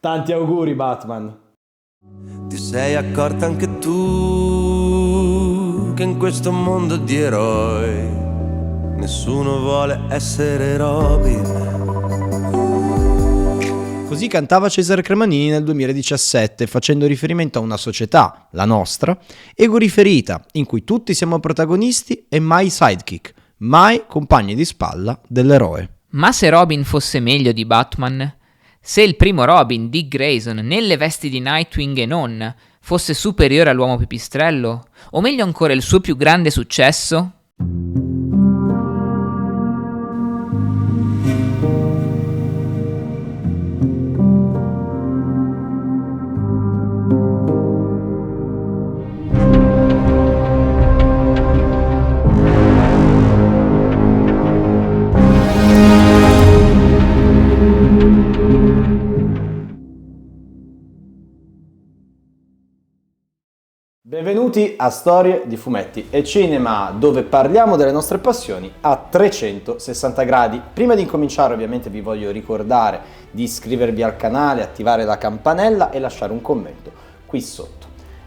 Tanti auguri, Batman. Ti sei accorta anche tu che in questo mondo di eroi nessuno vuole essere Robin. Così cantava Cesare Cremonini nel 2017, facendo riferimento a una società, la nostra, egoriferita, in cui tutti siamo protagonisti e mai sidekick, mai compagni di spalla dell'eroe. Ma se Robin fosse meglio di Batman? Se il primo Robin, Dick Grayson, nelle vesti di Nightwing e non, fosse superiore all'uomo pipistrello? O meglio ancora il suo più grande successo? Benvenuti a Storie di Fumetti e Cinema, dove parliamo delle nostre passioni a 360 gradi. Prima di incominciare ovviamente vi voglio ricordare di iscrivervi al canale, attivare la campanella e lasciare un commento qui sotto.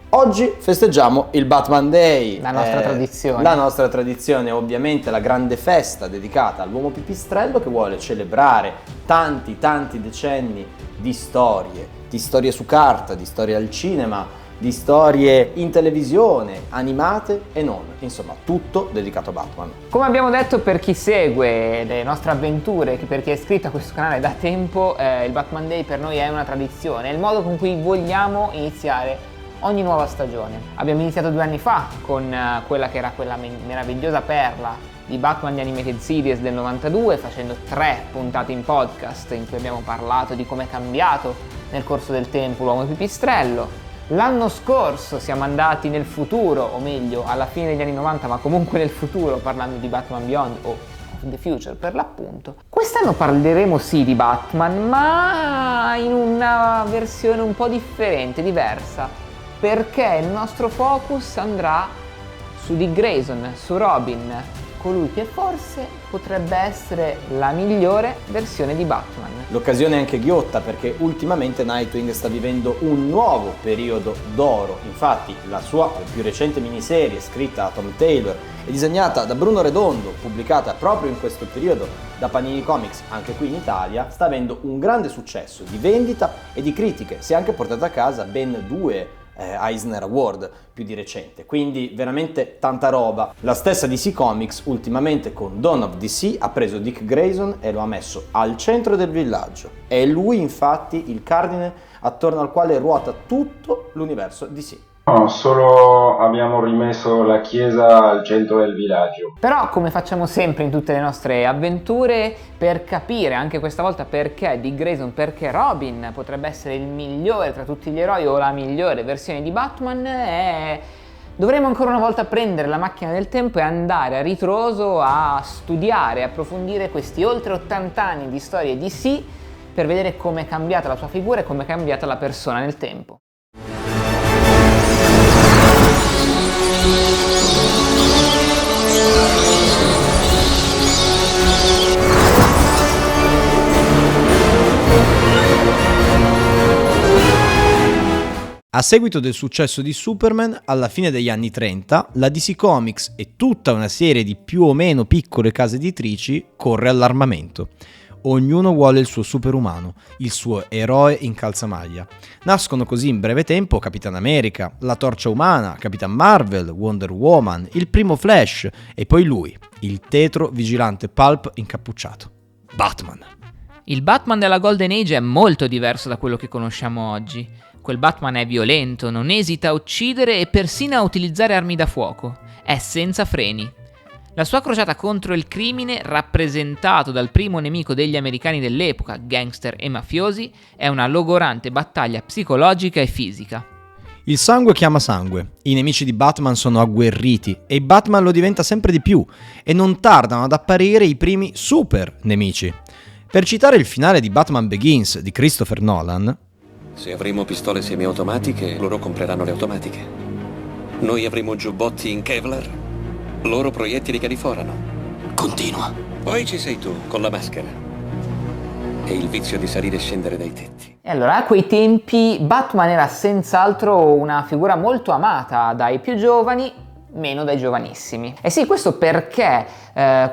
Oggi festeggiamo il Batman Day. La nostra tradizione. La nostra tradizione, ovviamente la grande festa dedicata all'uomo pipistrello che vuole celebrare tanti decenni di storie su carta, di storie al cinema, di storie in televisione, animate e non, insomma tutto dedicato a Batman. Come abbiamo detto, per chi segue le nostre avventure, per chi è iscritto a questo canale da tempo, il Batman Day per noi è una tradizione, è il modo con cui vogliamo iniziare ogni nuova stagione. Abbiamo iniziato 2 anni fa con quella che era quella meravigliosa perla di Batman The Animated Series del 92, facendo 3 puntate in podcast in cui abbiamo parlato di come è cambiato nel corso del tempo l'uomo pipistrello. L'anno scorso siamo andati nel futuro, o meglio alla fine degli anni 90, ma comunque nel futuro, parlando di Batman Beyond o The Future per l'appunto. Quest'anno parleremo sì di Batman, ma in una versione un po' differente, diversa, perché il nostro focus andrà su Dick Grayson, su Robin, colui che forse potrebbe essere la migliore versione di Batman. L'occasione è anche ghiotta perché ultimamente Nightwing sta vivendo un nuovo periodo d'oro. Infatti la sua più recente miniserie, scritta da Tom Taylor e disegnata da Bruno Redondo, pubblicata proprio in questo periodo da Panini Comics anche qui in Italia, sta avendo un grande successo di vendita e di critiche. Si è anche portata a casa ben 2 Eisner Award più di recente, quindi veramente tanta roba. La stessa DC Comics ultimamente con Dawn of DC ha preso Dick Grayson e lo ha messo al centro del villaggio. È lui infatti il cardine attorno al quale ruota tutto l'universo DC. No, solo abbiamo rimesso la chiesa al centro del villaggio. Però, come facciamo sempre in tutte le nostre avventure, per capire anche questa volta perché Dick Grayson, perché Robin potrebbe essere il migliore tra tutti gli eroi o la migliore versione di Batman, dovremo ancora una volta prendere la macchina del tempo e andare a ritroso a studiare, approfondire questi oltre 80 anni di storie DC per vedere come è cambiata la sua figura e come è cambiata la persona nel tempo. A seguito del successo di Superman, alla fine degli anni 30, la DC Comics e tutta una serie di più o meno piccole case editrici corre all'armamento. Ognuno vuole il suo superumano, il suo eroe in calzamaglia. Nascono così in breve tempo Capitan America, la Torcia Umana, Capitan Marvel, Wonder Woman, il primo Flash e poi lui, il tetro vigilante pulp incappucciato. Batman. Il Batman della Golden Age è molto diverso da quello che conosciamo oggi. Quel Batman è violento, non esita a uccidere e persino a utilizzare armi da fuoco. È senza freni. La sua crociata contro il crimine, rappresentato dal primo nemico degli americani dell'epoca, gangster e mafiosi, è una logorante battaglia psicologica e fisica. Il sangue chiama sangue, i nemici di Batman sono agguerriti e Batman lo diventa sempre di più e non tardano ad apparire i primi super nemici. Per citare il finale di Batman Begins di Christopher Nolan: se avremo pistole semiautomatiche, loro compreranno le automatiche. Noi avremo giubbotti in Kevlar, loro proiettili che riforano. Continua. Poi ci sei tu, con la maschera. e il vizio di salire e scendere dai tetti. E allora, a quei tempi Batman era senz'altro una figura molto amata dai più giovani, meno dai giovanissimi. E sì, questo perché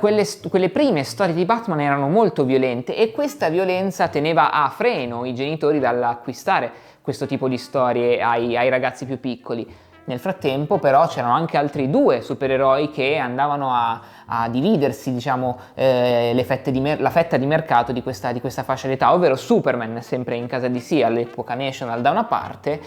quelle prime storie di Batman erano molto violente e questa violenza teneva a freno i genitori dall'acquistare questo tipo di storie ai ragazzi più piccoli. Nel frattempo però c'erano anche altri due supereroi che andavano a dividersi, diciamo, la fetta di mercato di questa fascia d'età, ovvero Superman, sempre in casa DC all'epoca National da una parte,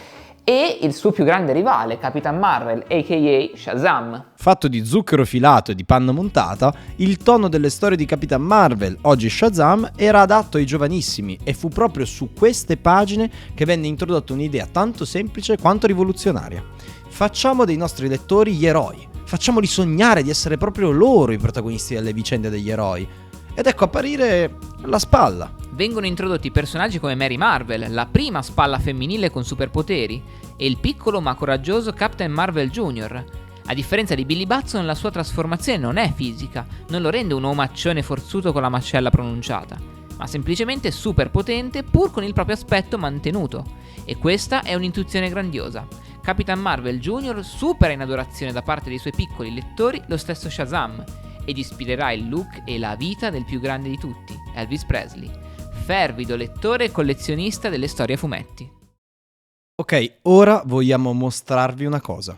e il suo più grande rivale, Capitan Marvel, a.k.a. Shazam. Fatto di zucchero filato e di panna montata, il tono delle storie di Capitan Marvel, oggi Shazam, era adatto ai giovanissimi e fu proprio su queste pagine che venne introdotta un'idea tanto semplice quanto rivoluzionaria. Facciamo dei nostri lettori gli eroi, facciamoli sognare di essere proprio loro i protagonisti delle vicende degli eroi. Ed ecco apparire la spalla. Vengono introdotti personaggi come Mary Marvel, la prima spalla femminile con superpoteri, e il piccolo ma coraggioso Captain Marvel Jr. A differenza di Billy Batson, la sua trasformazione non è fisica, non lo rende un omaccione forzuto con la mascella pronunciata, ma semplicemente super potente pur con il proprio aspetto mantenuto. E questa è un'intuizione grandiosa. Capitan Marvel Jr. supera in adorazione da parte dei suoi piccoli lettori lo stesso Shazam ed ispirerà il look e la vita del più grande di tutti, Elvis Presley, fervido lettore e collezionista delle storie a fumetti. Ok, ora vogliamo mostrarvi una cosa.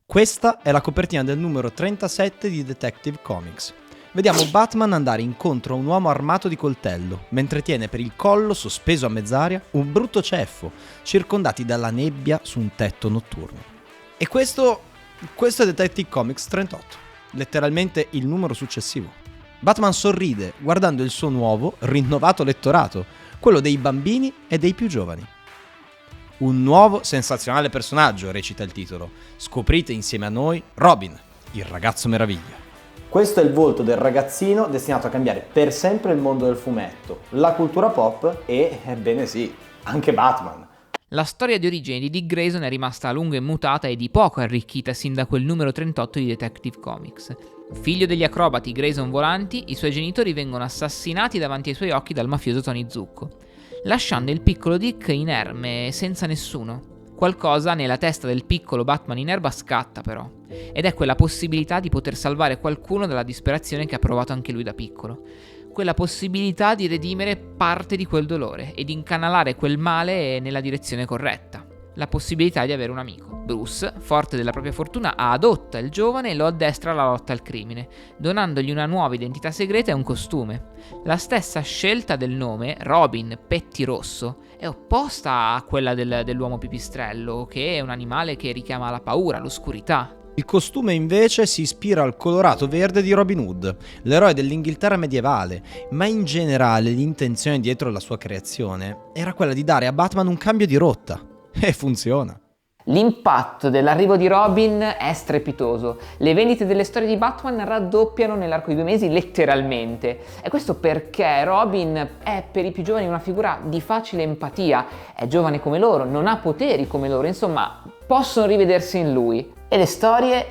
Questa è la copertina del numero 37 di Detective Comics. Vediamo Batman andare incontro a un uomo armato di coltello, mentre tiene per il collo, sospeso a mezz'aria, un brutto ceffo, circondati dalla nebbia su un tetto notturno. E questo è Detective Comics 38, letteralmente il numero successivo. Batman sorride guardando il suo nuovo, rinnovato lettorato, quello dei bambini e dei più giovani. Un nuovo, sensazionale personaggio, recita il titolo. Scoprite insieme a noi Robin, il ragazzo meraviglia. Questo è il volto del ragazzino destinato a cambiare per sempre il mondo del fumetto, la cultura pop e, ebbene sì, anche Batman. La storia di origine di Dick Grayson è rimasta a lungo immutata e di poco arricchita sin da quel numero 38 di Detective Comics. Figlio degli acrobati Grayson volanti, i suoi genitori vengono assassinati davanti ai suoi occhi dal mafioso Tony Zucco, lasciando il piccolo Dick inerme e senza nessuno. Qualcosa nella testa del piccolo Batman in erba scatta però, ed è quella possibilità di poter salvare qualcuno dalla disperazione che ha provato anche lui da piccolo. Quella possibilità di redimere parte di quel dolore e di incanalare quel male nella direzione corretta. La possibilità di avere un amico. Bruce, forte della propria fortuna, adotta il giovane e lo addestra alla lotta al crimine, donandogli una nuova identità segreta e un costume. La stessa scelta del nome, Robin Pettirosso, è opposta a quella dell'uomo pipistrello, che è un animale che richiama la paura, l'oscurità. Il costume invece si ispira al colorato verde di Robin Hood, l'eroe dell'Inghilterra medievale, ma in generale l'intenzione dietro la sua creazione era quella di dare a Batman un cambio di rotta. E funziona. L'impatto dell'arrivo di Robin è strepitoso. Le vendite delle storie di Batman raddoppiano nell'arco di 2 mesi letteralmente. E questo perché Robin è per i più giovani una figura di facile empatia. È giovane come loro, non ha poteri come loro, insomma, possono rivedersi in lui. E le storie,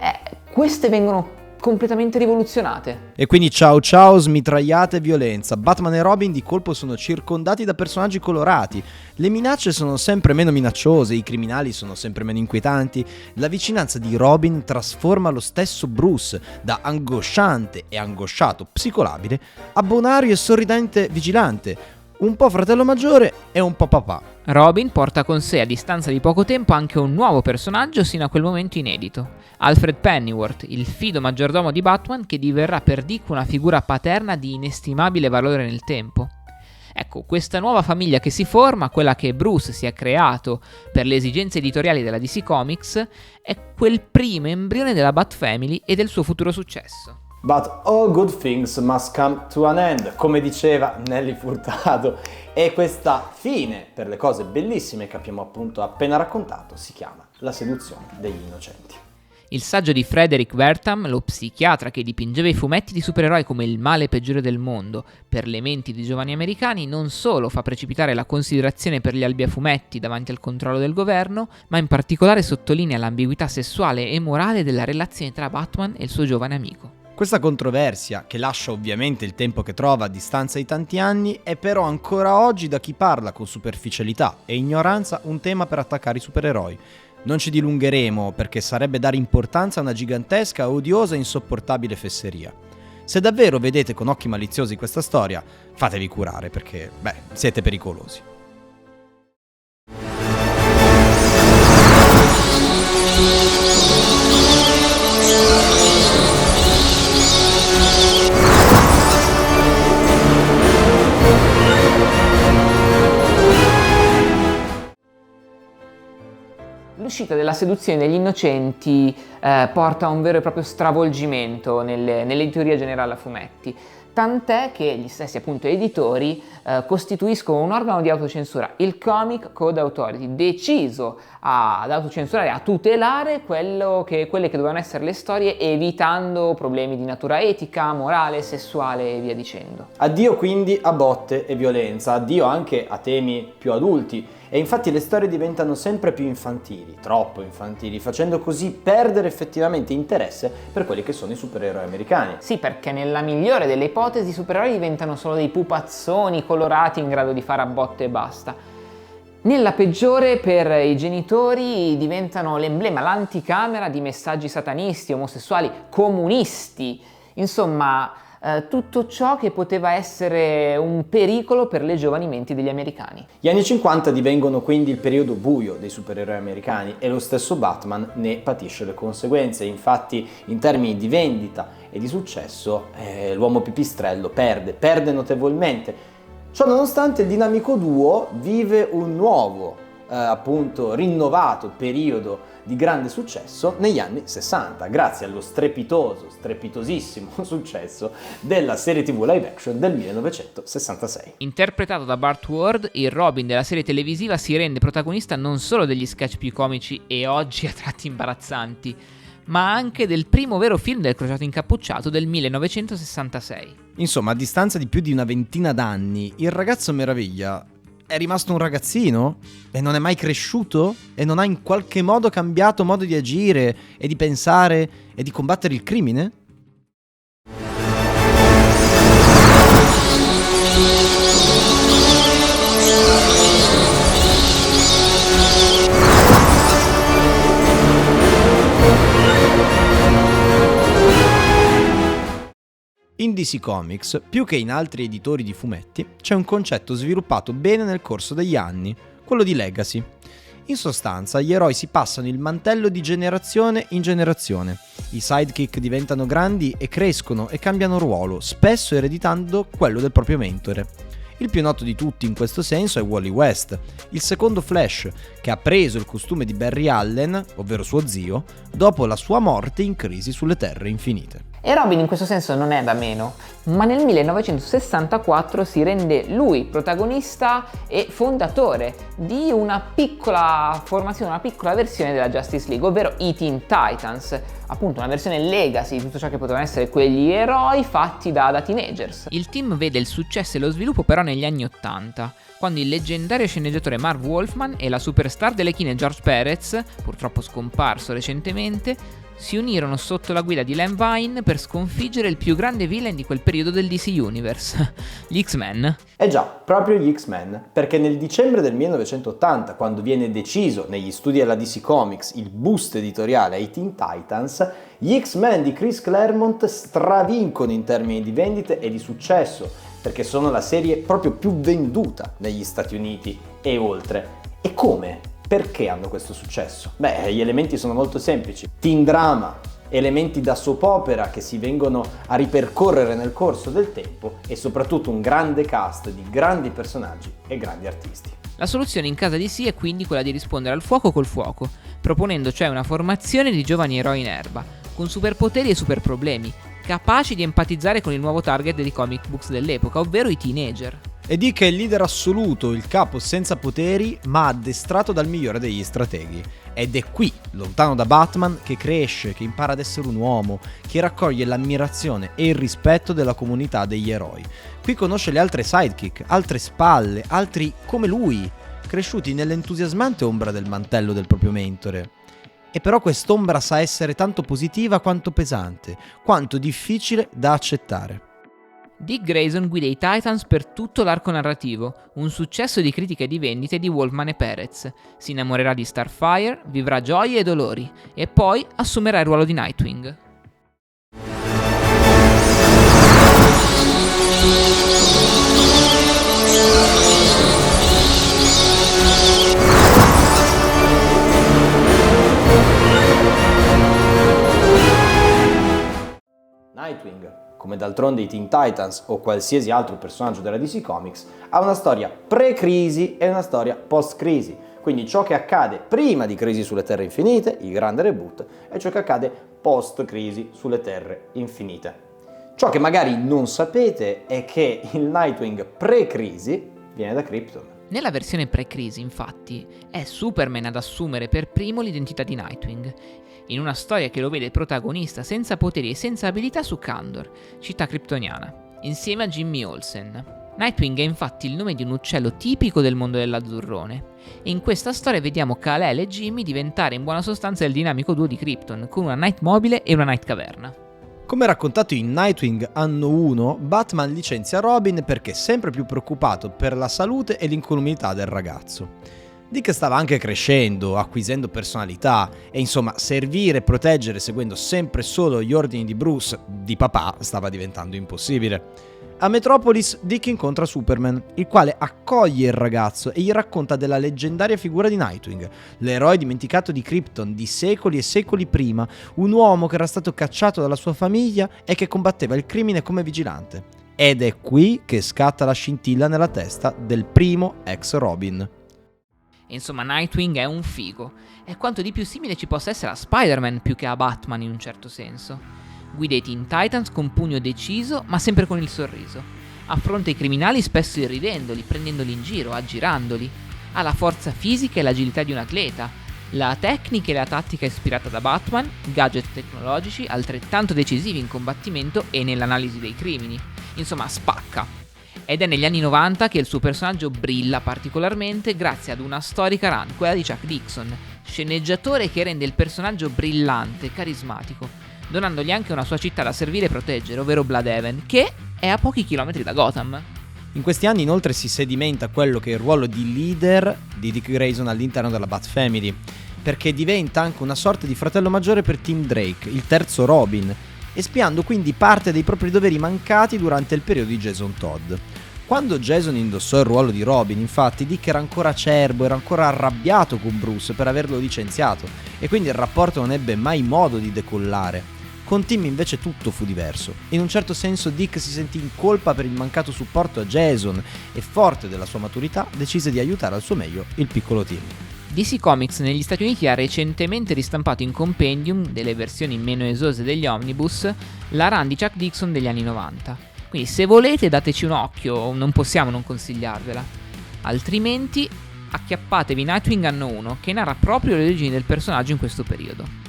queste vengono completamente rivoluzionate. E quindi ciao ciao, smitragliate e violenza. Batman e Robin di colpo sono circondati da personaggi colorati. Le minacce sono sempre meno minacciose, i criminali sono sempre meno inquietanti. La vicinanza di Robin trasforma lo stesso Bruce da angosciante e angosciato psicolabile a bonario e sorridente vigilante. Un po' fratello maggiore e un po' papà. Robin porta con sé a distanza di poco tempo anche un nuovo personaggio sino a quel momento inedito. Alfred Pennyworth, il fido maggiordomo di Batman che diverrà per Dick una figura paterna di inestimabile valore nel tempo. Ecco, questa nuova famiglia che si forma, quella che Bruce si è creato per le esigenze editoriali della DC Comics, è quel primo embrione della Bat Family e del suo futuro successo. But all good things must come to an end, come diceva Nelly Furtado. E questa fine, per le cose bellissime che abbiamo appunto appena raccontato, si chiama La seduzione degli innocenti. Il saggio di Frederick Wertham, lo psichiatra che dipingeva i fumetti di supereroi come il male peggiore del mondo per le menti di giovani americani, non solo fa precipitare la considerazione per gli albi a fumetti davanti al controllo del governo, ma in particolare sottolinea l'ambiguità sessuale e morale della relazione tra Batman e il suo giovane amico. Questa controversia, che lascia ovviamente il tempo che trova a distanza di tanti anni, è però ancora oggi da chi parla con superficialità e ignoranza un tema per attaccare i supereroi. Non ci dilungheremo perché sarebbe dare importanza a una gigantesca, odiosa e insopportabile fesseria. Se davvero vedete con occhi maliziosi questa storia, fatevi curare perché, siete pericolosi. L'uscita della seduzione degli innocenti porta a un vero e proprio stravolgimento nell'editoria generale a fumetti, tant'è che gli stessi appunto editori costituiscono un organo di autocensura, il Comic Code Authority, deciso ad autocensurare, a tutelare quelle che dovevano essere le storie, evitando problemi di natura etica, morale, sessuale e via dicendo. Addio quindi a botte e violenza, addio anche a temi più adulti. E infatti le storie diventano sempre più infantili, troppo infantili, facendo così perdere effettivamente interesse per quelli che sono i supereroi americani. Sì, perché nella migliore delle ipotesi i supereroi diventano solo dei pupazzoni colorati in grado di fare a botte e basta. Nella peggiore, per i genitori diventano l'emblema, l'anticamera di messaggi satanisti, omosessuali, comunisti, insomma tutto ciò che poteva essere un pericolo per le giovani menti degli americani. Gli anni 50 divengono quindi il periodo buio dei supereroi americani e lo stesso Batman ne patisce le conseguenze. Infatti, in termini di vendita e di successo, l'uomo pipistrello perde notevolmente. Ciò nonostante, il dinamico duo vive un nuovo, appunto rinnovato periodo di grande successo negli anni 60, grazie allo strepitosissimo successo della serie TV live action del 1966. Interpretato da Burt Ward, il Robin della serie televisiva si rende protagonista non solo degli sketch più comici e oggi a tratti imbarazzanti, ma anche del primo vero film del Crociato Incappucciato del 1966. Insomma, a distanza di più di una ventina d'anni, il ragazzo meraviglia è rimasto un ragazzino? E non è mai cresciuto? E non ha in qualche modo cambiato modo di agire e di pensare e di combattere il crimine? In DC Comics, più che in altri editori di fumetti, c'è un concetto sviluppato bene nel corso degli anni, quello di legacy. In sostanza, gli eroi si passano il mantello di generazione in generazione. I sidekick diventano grandi e crescono e cambiano ruolo, spesso ereditando quello del proprio mentore. Il più noto di tutti in questo senso è Wally West, il secondo Flash, che ha preso il costume di Barry Allen, ovvero suo zio, dopo la sua morte in Crisi sulle Terre Infinite. E Robin in questo senso non è da meno, ma nel 1964 si rende lui protagonista e fondatore di una piccola formazione, una piccola versione della Justice League, ovvero i Teen Titans, appunto una versione legacy di tutto ciò che potevano essere quegli eroi fatti da teenagers. Il team vede il successo e lo sviluppo però negli anni '80, quando il leggendario sceneggiatore Marv Wolfman e la superstar delle chine George Perez, purtroppo scomparso recentemente, si unirono sotto la guida di Len Wein per sconfiggere il più grande villain di quel periodo del DC Universe, gli X-Men. Eh già, proprio gli X-Men, perché nel dicembre del 1980, quando viene deciso negli studi della DC Comics il boost editoriale ai Teen Titans, gli X-Men di Chris Claremont stravincono in termini di vendite e di successo, perché sono la serie proprio più venduta negli Stati Uniti e oltre. E come? Perché hanno questo successo? Gli elementi sono molto semplici. Teen drama, elementi da soap opera che si vengono a ripercorrere nel corso del tempo e soprattutto un grande cast di grandi personaggi e grandi artisti. La soluzione in casa DC è quindi quella di rispondere al fuoco col fuoco, proponendo cioè una formazione di giovani eroi in erba, con superpoteri e superproblemi, capaci di empatizzare con il nuovo target dei comic books dell'epoca, ovvero i teenager. E di che è il leader assoluto, il capo senza poteri, ma addestrato dal migliore degli strateghi. Ed è qui, lontano da Batman, che cresce, che impara ad essere un uomo, che raccoglie l'ammirazione e il rispetto della comunità degli eroi. Qui conosce le altre sidekick, altre spalle, altri come lui, cresciuti nell'entusiasmante ombra del mantello del proprio mentore. E però quest'ombra sa essere tanto positiva quanto pesante, quanto difficile da accettare. Dick Grayson guida i Titans per tutto l'arco narrativo, un successo di critiche e di vendite di Wolfman e Perez. Si innamorerà di Starfire, vivrà gioie e dolori, e poi assumerà il ruolo di Nightwing. Nightwing, come d'altronde i Teen Titans o qualsiasi altro personaggio della DC Comics, ha una storia pre-crisi e una storia post-crisi. Quindi ciò che accade prima di Crisi sulle Terre Infinite, il grande reboot, e ciò che accade post-crisi sulle Terre Infinite. Ciò che magari non sapete è che il Nightwing pre-crisi viene da Krypton. Nella versione pre-crisi, infatti, è Superman ad assumere per primo l'identità di Nightwing, in una storia che lo vede protagonista senza poteri e senza abilità su Kandor, città kryptoniana, insieme a Jimmy Olsen. Nightwing è infatti il nome di un uccello tipico del mondo dell'azzurrone, e in questa storia vediamo Kal-El e Jimmy diventare in buona sostanza il dinamico duo di Krypton, con una Nightmobile e una Nightcaverna. Come raccontato in Nightwing Anno 1, Batman licenzia Robin perché è sempre più preoccupato per la salute e l'incolumità del ragazzo. Dick stava anche crescendo, acquisendo personalità e insomma servire e proteggere seguendo sempre solo gli ordini di Bruce, di papà, stava diventando impossibile. A Metropolis Dick incontra Superman, il quale accoglie il ragazzo e gli racconta della leggendaria figura di Nightwing, l'eroe dimenticato di Krypton di secoli e secoli prima, un uomo che era stato cacciato dalla sua famiglia e che combatteva il crimine come vigilante. Ed è qui che scatta la scintilla nella testa del primo ex Robin. Insomma, Nightwing è un figo, è quanto di più simile ci possa essere a Spider-Man più che a Batman in un certo senso. Guida i Teen Titans con pugno deciso, ma sempre con il sorriso. Affronta i criminali spesso irridendoli, prendendoli in giro, aggirandoli. Ha la forza fisica e l'agilità di un atleta, la tecnica e la tattica ispirata da Batman, gadget tecnologici altrettanto decisivi in combattimento e nell'analisi dei crimini. Insomma, spacca. Ed è negli anni 90 che il suo personaggio brilla particolarmente grazie ad una storica run, quella di Chuck Dixon, sceneggiatore che rende il personaggio brillante, carismatico, donandogli anche una sua città da servire e proteggere, ovvero Bloodhaven, che è a pochi chilometri da Gotham. In questi anni inoltre si sedimenta quello che è il ruolo di leader di Dick Grayson all'interno della Bat Family, perché diventa anche una sorta di fratello maggiore per Tim Drake, il terzo Robin, espiando quindi parte dei propri doveri mancati durante il periodo di Jason Todd. Quando Jason indossò il ruolo di Robin, infatti, Dick era ancora acerbo, era ancora arrabbiato con Bruce per averlo licenziato, e quindi il rapporto non ebbe mai modo di decollare. Con Tim invece tutto fu diverso. In un certo senso Dick si sentì in colpa per il mancato supporto a Jason e, forte della sua maturità, decise di aiutare al suo meglio il piccolo Tim. DC Comics negli Stati Uniti ha recentemente ristampato in compendium, delle versioni meno esose degli omnibus, la run di Chuck Dixon degli anni 90. Quindi se volete dateci un occhio, non possiamo non consigliarvela. Altrimenti acchiappatevi Nightwing Anno 1, che narra proprio le origini del personaggio in questo periodo.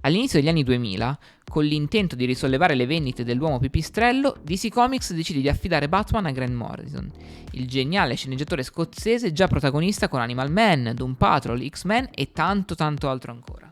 All'inizio degli anni 2000, con l'intento di risollevare le vendite dell'uomo pipistrello, DC Comics decide di affidare Batman a Grant Morrison, il geniale sceneggiatore scozzese già protagonista con Animal Man, Doom Patrol, X-Men e tanto altro ancora.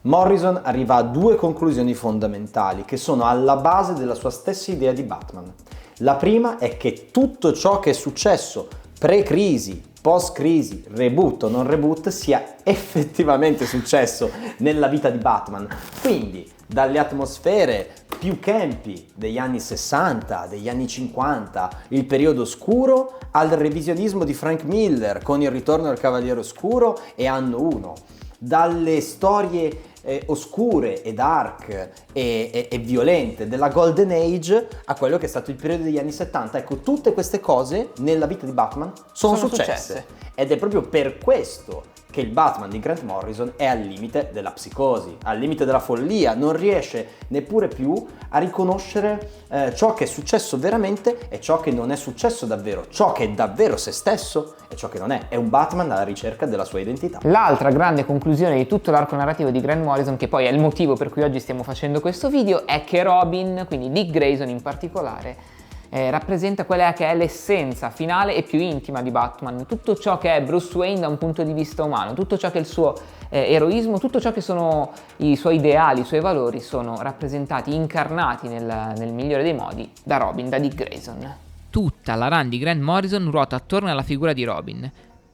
Morrison arriva a due conclusioni fondamentali che sono alla base della sua stessa idea di Batman. La prima è che tutto ciò che è successo pre-crisi, post-crisi, reboot o non reboot sia effettivamente successo nella vita di Batman. Quindi dalle atmosfere più campi degli anni 60, degli anni 50, il periodo oscuro, al revisionismo di Frank Miller con il ritorno del Cavaliere Oscuro e Anno 1. Dalle storie oscure e dark e violente della Golden Age a quello che è stato il periodo degli anni 70. Ecco, tutte queste cose nella vita di Batman sono successe. Ed è proprio per questo che il Batman di Grant Morrison è al limite della psicosi, al limite della follia, non riesce neppure più a riconoscere ciò che è successo veramente e ciò che non è successo davvero, ciò che è davvero se stesso e ciò che non è. È un Batman alla ricerca della sua identità. L'altra grande conclusione di tutto l'arco narrativo di Grant Morrison, che poi è il motivo per cui oggi stiamo facendo questo video, è che Robin, quindi Dick Grayson in particolare, rappresenta quella che è l'essenza finale e più intima di Batman, tutto ciò che è Bruce Wayne da un punto di vista umano, tutto ciò che è il suo eroismo, tutto ciò che sono i suoi ideali, i suoi valori sono rappresentati, incarnati nel migliore dei modi da Robin, da Dick Grayson. Tutta la run di Grant Morrison ruota attorno alla figura di Robin,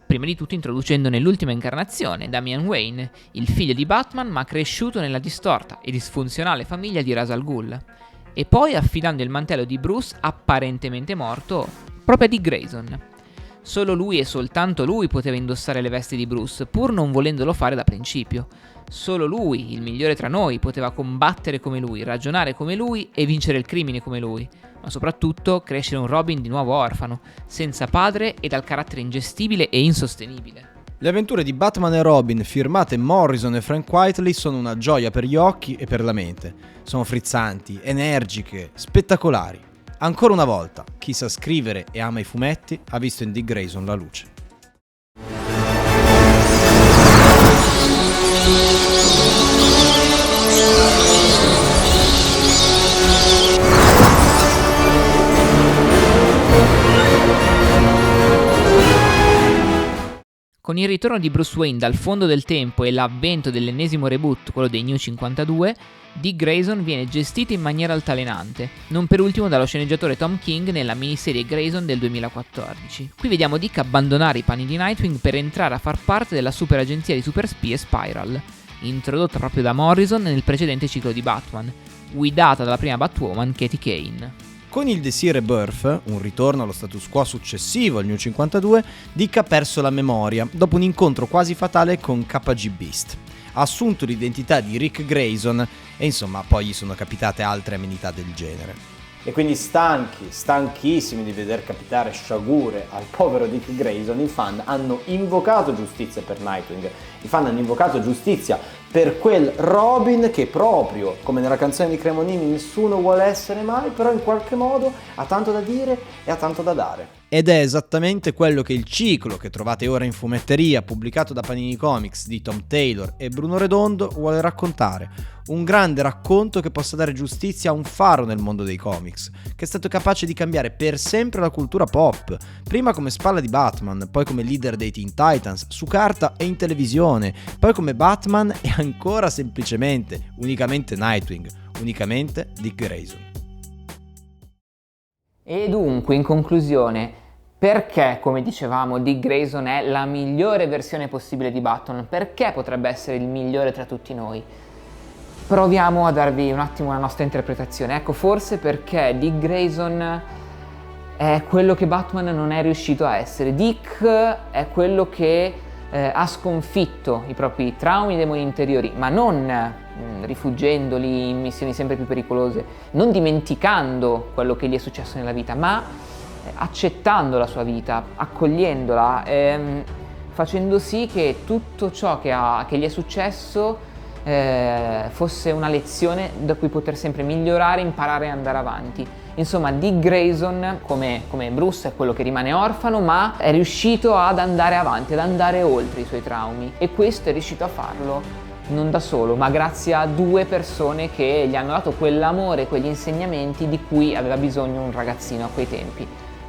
prima di tutto introducendo nell'ultima incarnazione Damian Wayne, il figlio di Batman ma cresciuto nella distorta e disfunzionale famiglia di Ra's al Ghul, e poi affidando il mantello di Bruce, apparentemente morto, proprio a Dick Grayson. Solo lui e soltanto lui poteva indossare le vesti di Bruce, pur non volendolo fare da principio. Solo lui, il migliore tra noi, poteva combattere come lui, ragionare come lui e vincere il crimine come lui, ma soprattutto crescere un Robin di nuovo orfano, senza padre e dal carattere ingestibile e insostenibile. Le avventure di Batman e Robin firmate Morrison e Frank Quitely sono una gioia per gli occhi e per la mente. Sono frizzanti, energiche, spettacolari. Ancora una volta, chi sa scrivere e ama i fumetti ha visto in Dick Grayson la luce. Con il ritorno di Bruce Wayne dal fondo del tempo e l'avvento dell'ennesimo reboot, quello dei New 52, Dick Grayson viene gestito in maniera altalenante, non per ultimo dallo sceneggiatore Tom King nella miniserie Grayson del 2014. Qui vediamo Dick abbandonare i panni di Nightwing per entrare a far parte della super agenzia di superspie Spiral, introdotta proprio da Morrison nel precedente ciclo di Batman, guidata dalla prima Batwoman Katie Kane. Con il Desir Rebirth, un ritorno allo status quo successivo al New 52, Dick ha perso la memoria dopo un incontro quasi fatale con KG Beast. Ha assunto l'identità di Rick Grayson e insomma poi gli sono capitate altre amenità del genere. E quindi stanchissimi di veder capitare sciagure al povero Dick Grayson, i fan hanno invocato giustizia per Nightwing, i fan hanno invocato giustizia per quel Robin che proprio, come nella canzone di Cremonini, nessuno vuole essere mai, però in qualche modo ha tanto da dire e ha tanto da dare. Ed è esattamente quello che il ciclo che trovate ora in fumetteria, pubblicato da Panini Comics di Tom Taylor e Bruno Redondo, vuole raccontare. Un grande racconto che possa dare giustizia a un faro nel mondo dei comics, che è stato capace di cambiare per sempre la cultura pop, prima come spalla di Batman, poi come leader dei Teen Titans, su carta e in televisione, poi come Batman e ancora semplicemente, unicamente Nightwing, unicamente Dick Grayson. E dunque, in conclusione, perché, come dicevamo, Dick Grayson è la migliore versione possibile di Batman? Perché potrebbe essere il migliore tra tutti noi? Proviamo a darvi un attimo la nostra interpretazione. Ecco, forse perché Dick Grayson è quello che Batman non è riuscito a essere. Dick è quello che ha sconfitto i propri traumi e demoni interiori, ma non rifuggendoli in missioni sempre più pericolose, non dimenticando quello che gli è successo nella vita, ma accettando la sua vita, accogliendola, facendo sì che tutto ciò che gli è successo fosse una lezione da cui poter sempre migliorare, imparare e andare avanti. Insomma, Dick Grayson, come Bruce, è quello che rimane orfano, ma è riuscito ad andare avanti, ad andare oltre i suoi traumi, e questo è riuscito a farlo non da solo, ma grazie a due persone che gli hanno dato quell'amore, quegli insegnamenti di cui aveva bisogno un ragazzino a quei tempi: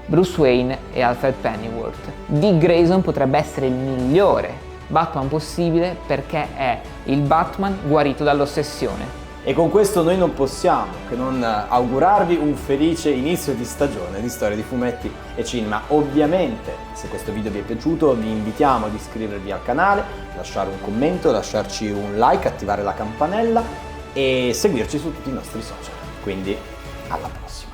Bruce Wayne e Alfred Pennyworth. Dick Grayson potrebbe essere il migliore Batman possibile perché è il Batman guarito dall'ossessione. E con questo noi non possiamo che non augurarvi un felice inizio di stagione di Storie di Fumetti e Cinema. Ovviamente, se questo video vi è piaciuto, vi invitiamo ad iscrivervi al canale, lasciare un commento, lasciarci un like, attivare la campanella e seguirci su tutti i nostri social. Quindi, alla prossima!